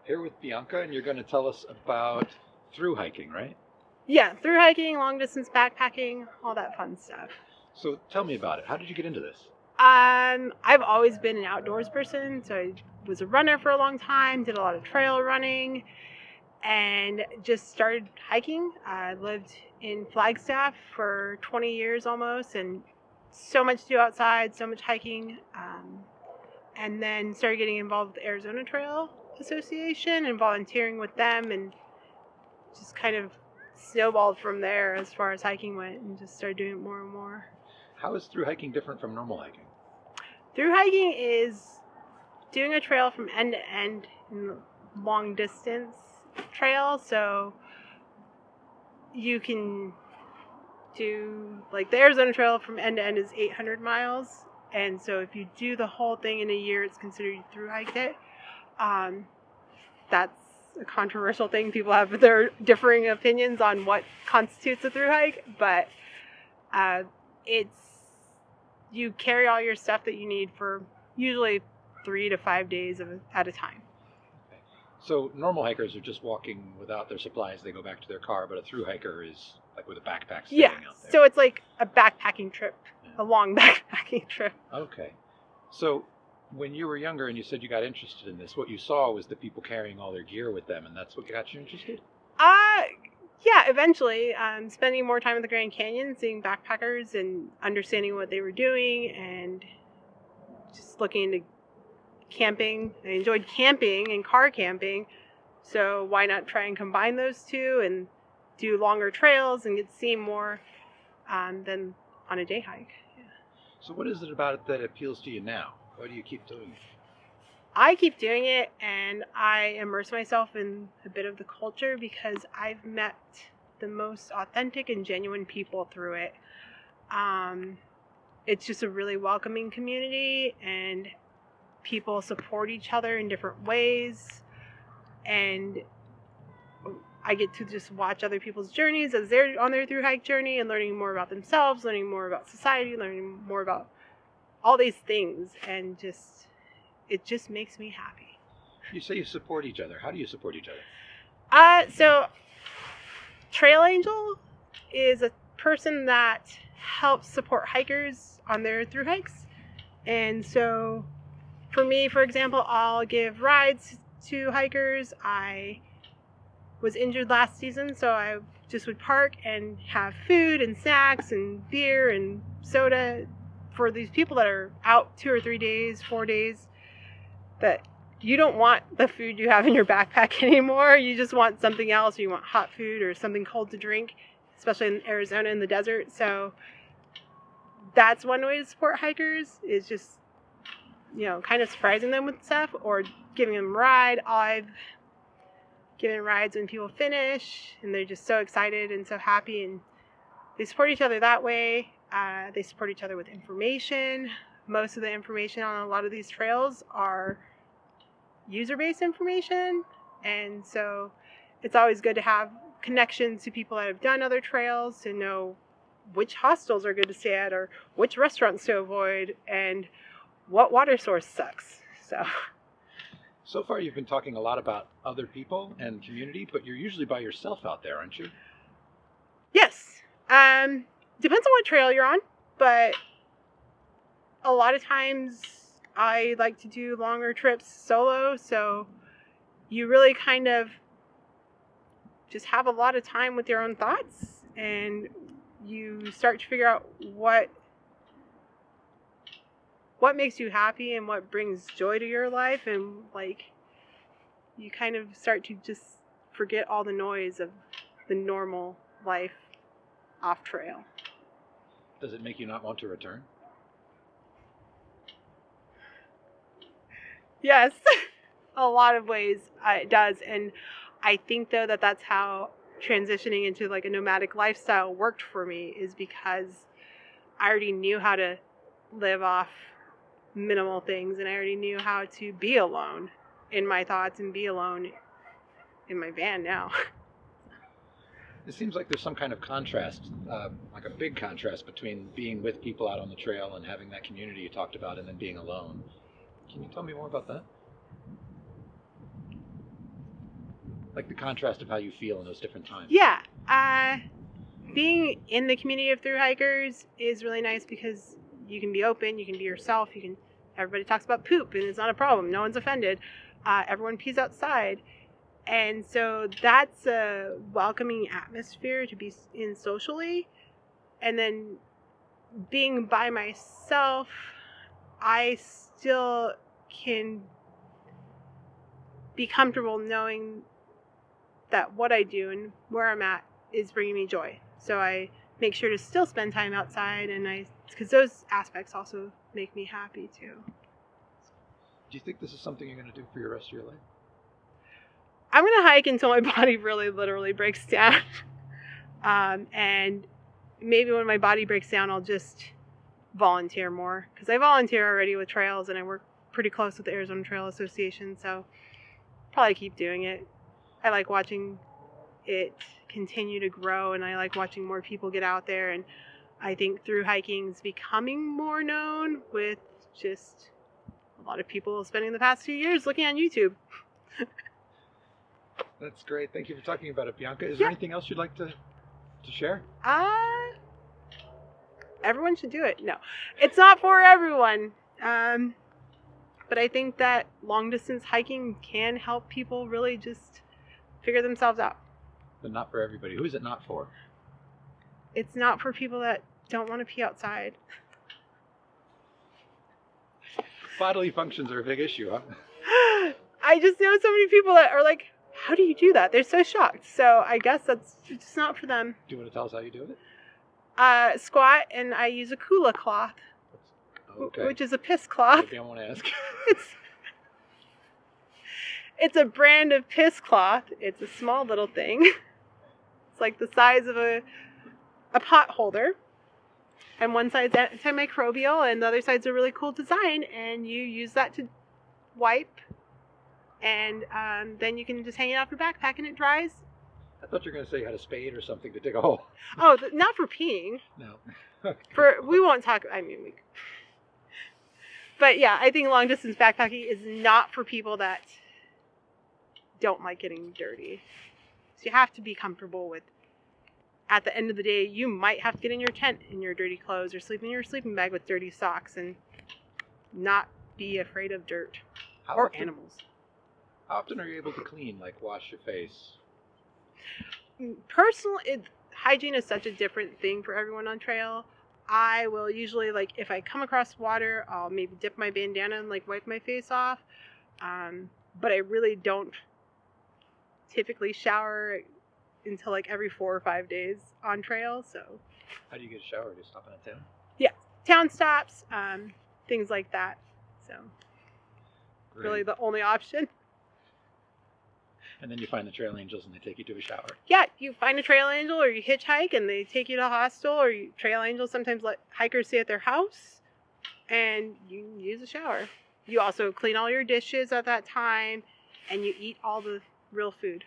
Here with Bianca, and you're going to tell us about through hiking, right? Yeah, through hiking, long distance backpacking, all that fun stuff. So tell me about it. How did you get into this? I've always been an outdoors person, so I was a runner for a long time, did a lot of trail running, and just started hiking. I lived in Flagstaff for 20 years almost, and so much to do outside, so much hiking. And then started getting involved with the Arizona Trail Association and volunteering with them, and just kind of snowballed from there as far as hiking went, and just started doing it more and more. How is through hiking different from normal hiking? Through hiking is doing a trail from end to end in long distance trail, so you can do, like, the Arizona Trail from end to end is 800 miles, and so if you do the whole thing in a year, it's considered you through hiked it. That's a controversial thing. People have their differing opinions on what constitutes a through hike, but it's, you carry all your stuff that you need for usually 3 to 5 days at a time. Okay. So normal hikers are just walking without their supplies. They go back to their car, but a through hiker is like with a backpack sitting out there. So it's like a backpacking trip, a long backpacking trip. Okay. So when you were younger and you said you got interested in this, what you saw was the people carrying all their gear with them, and that's what got you interested? Yeah, eventually. Spending more time in the Grand Canyon, seeing backpackers and understanding what they were doing, and just looking into camping. I enjoyed camping and car camping, so why not try and combine those two and do longer trails and get to see more than on a day hike. Yeah. So what is it about it that appeals to you now? Why do you keep doing it? I keep doing it, and I immerse myself in a bit of the culture because I've met the most authentic and genuine people through it. It's just a really welcoming community, and people support each other in different ways, and I get to just watch other people's journeys as they're on their through hike journey and learning more about themselves, learning more about society, learning more about all these things, and it just makes me happy. You say you support each other. How do you support each other? So Trail Angel is a person that helps support hikers on their through hikes. And so for me, for example, I'll give rides to hikers. I was injured last season, so I just would park and have food and snacks and beer and soda for these people that are out 2 or 3 days, 4 days, that you don't want the food you have in your backpack anymore. You just want something else. You want hot food or something cold to drink, especially in Arizona in the desert. So that's one way to support hikers, is just, kind of surprising them with stuff or giving them a ride. I've given rides when people finish and they're just so excited and so happy, and they support each other that way. They support each other with information. Most of the information on a lot of these trails are user-based information, and so it's always good to have connections to people that have done other trails to know which hostels are good to stay at or which restaurants to avoid and what water source sucks. So far you've been talking a lot about other people and community, but you're usually by yourself out there, aren't you? Yes. Depends on what trail you're on, but a lot of times I like to do longer trips solo, so you really kind of just have a lot of time with your own thoughts, and you start to figure out what makes you happy and what brings joy to your life, and you kind of start to just forget all the noise of the normal life off trail. Does it make you not want to return? Yes, a lot of ways it does. And I think, though, that's how transitioning into a nomadic lifestyle worked for me, is because I already knew how to live off minimal things, and I already knew how to be alone in my thoughts and be alone in my van now. It seems like there's some kind of contrast, like a big contrast between being with people out on the trail and having that community you talked about, and then being alone. Can you tell me more about that? Like the contrast of how you feel in those different times. Yeah. Being in the community of thru hikers is really nice because you can be open, you can be yourself, everybody talks about poop and it's not a problem. No one's offended. Everyone pees outside. And so that's a welcoming atmosphere to be in socially. And then being by myself, I still can be comfortable knowing that what I do and where I'm at is bringing me joy. So I make sure to still spend time outside, and because those aspects also make me happy too. Do you think this is something you're going to do for the rest of your life? I'm going to hike until my body really literally breaks down. And maybe when my body breaks down, I'll just volunteer more. Because I volunteer already with trails, and I work pretty close with the Arizona Trail Association, so probably keep doing it. I like watching it continue to grow, and I like watching more people get out there, and I think thru-hiking is becoming more known with just a lot of people spending the past few years looking on YouTube. That's great. Thank you for talking about it, Bianca. Is there anything else you'd like to share? Everyone should do it. No, it's not for everyone. But I think that long distance hiking can help people really just figure themselves out. But not for everybody. Who is it not for? It's not for people that don't want to pee outside. Bodily functions are a big issue, huh? I just know so many people that are like, how do you do that? They're so shocked. So I guess that's just not for them. Do you want to tell us how you do it? Squat, and I use a Kula cloth, which is a piss cloth. Maybe I won't ask. It's a brand of piss cloth. It's a small little thing. It's like the size of a pot holder. And one side's antimicrobial, and the other side's a really cool design. And you use that to wipe. And then you can just hang it off your backpack, and it dries. I thought you were going to say you had a spade or something to dig a hole. Oh, not for peeing. No. We won't talk. But yeah, I think long distance backpacking is not for people that don't like getting dirty. So you have to be comfortable with, at the end of the day, you might have to get in your tent in your dirty clothes or sleep in your sleeping bag with dirty socks and not be afraid of dirt or animals. How often are you able to clean, like wash your face? Personally, hygiene is such a different thing for everyone on trail. I will usually, if I come across water, I'll maybe dip my bandana and wipe my face off. But I really don't typically shower until every 4 or 5 days on trail. So how do you get a shower? Do you stop in a town? Yeah, town stops, things like that. So Great. Really the only option. And then you find the trail angels and they take you to a shower. Yeah, you find a trail angel, or you hitchhike and they take you to a hostel, or trail angels sometimes let hikers stay at their house and you use a shower. You also clean all your dishes at that time, and you eat all the real food.